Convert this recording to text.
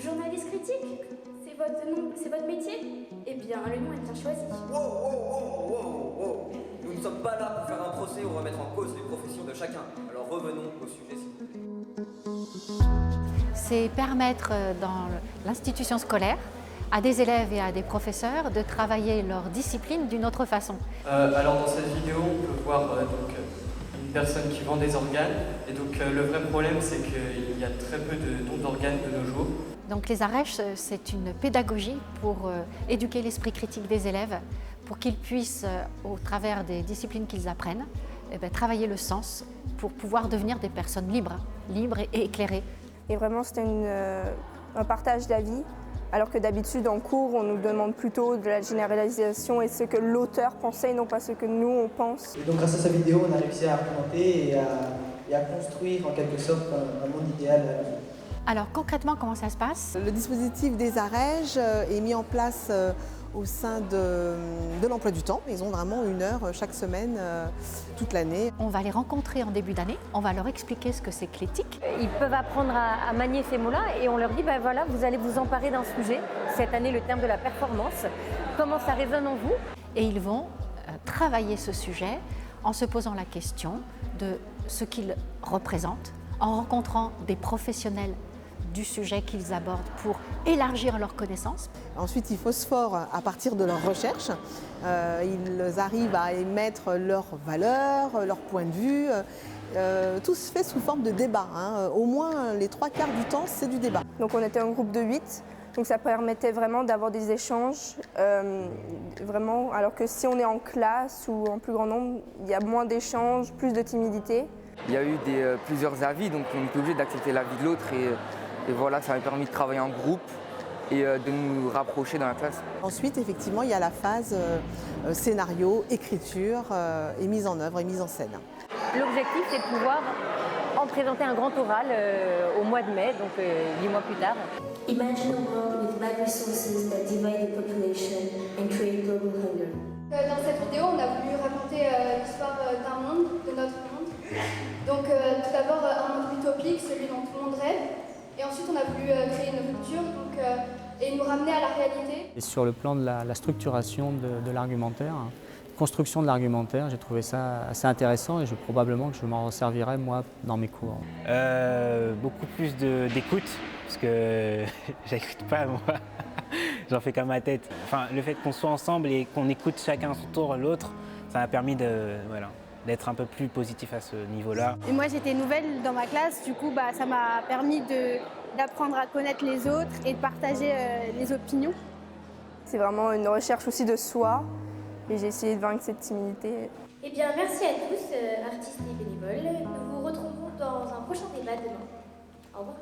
Journaliste critique, c'est votre nom, c'est votre métier? Eh bien, le nom est bien choisi. Wow, wow, wow, wow, wow. Nous ne sommes pas là pour faire un procès ou remettre en cause les professions de chacun. Alors revenons au sujet, s'il vous plaît. C'est permettre dans l'institution scolaire à des élèves et à des professeurs de travailler leur discipline d'une autre façon. Alors dans cette vidéo, on peut voir une personne qui vend des organes. Et donc le vrai problème, c'est qu'il y a très peu de dons d'organes de nos jours. Donc les arèches, c'est une pédagogie pour éduquer l'esprit critique des élèves, pour qu'ils puissent, au travers des disciplines qu'ils apprennent, travailler le sens pour pouvoir devenir des personnes libres et éclairées. Et vraiment, c'était un partage d'avis, alors que d'habitude, en cours, on nous demande plutôt de la généralisation et ce que l'auteur pensait, et non pas ce que nous, on pense. Et donc, grâce à sa vidéo, on a réussi à argumenter et à construire, en quelque sorte, un monde idéal. Alors, concrètement, comment ça se passe? Le dispositif des arèges est mis en place au sein de l'emploi du temps. Ils ont vraiment 1 heure chaque semaine, toute l'année. On va les rencontrer en début d'année, on va leur expliquer ce que c'est que l'éthique. Ils peuvent apprendre à manier ces mots-là et on leur dit, ben voilà, vous allez vous emparer d'un sujet. Cette année, le terme de la performance. Comment ça résonne en vous? Et ils vont travailler ce sujet en se posant la question de ce qu'ils représentent, en rencontrant des professionnels du sujet qu'ils abordent pour élargir leurs connaissances. Ensuite, ils phosphorent à partir de leurs recherches. Ils arrivent à émettre leurs valeurs, leurs points de vue. Tout se fait sous forme de débat. Au moins, les 3/4 du temps, c'est du débat. Donc on était un groupe de 8, donc ça permettait vraiment d'avoir des échanges, vraiment, alors que si on est en classe ou en plus grand nombre, il y a moins d'échanges, plus de timidité. Il y a eu plusieurs avis, donc on était obligé d'accepter l'avis de l'autre et voilà, ça m'a permis de travailler en groupe et de nous rapprocher dans la classe. Ensuite, effectivement, il y a la phase scénario, écriture et mise en œuvre et mise en scène. L'objectif, c'est de pouvoir en présenter un grand oral au mois de mai, donc 8 mois plus tard. Imagine a world with bad resources that divide the population and create global hunger. Dans cette vidéo, on a voulu raconter l'histoire d'un monde, de notre monde. Donc tout d'abord un monde utopique, celui dont tout le monde rêve. Et ensuite, on a voulu créer une rupture et nous ramener à la réalité. Et sur le plan de la structuration de l'argumentaire, construction de l'argumentaire, j'ai trouvé ça assez intéressant et probablement que je m'en servirai moi dans mes cours. Beaucoup plus d'écoute, parce que j'écoute pas moi, j'en fais comme ma tête. Enfin, le fait qu'on soit ensemble et qu'on écoute chacun à son tour l'autre, ça m'a permis d'être un peu plus positif à ce niveau-là. Et moi j'étais nouvelle dans ma classe, du coup ça m'a permis d'apprendre à connaître les autres et de partager les opinions. C'est vraiment une recherche aussi de soi et j'ai essayé de vaincre cette timidité. Eh bien, merci à tous, artistes et bénévoles. Nous vous retrouverons dans un prochain débat demain. Au revoir.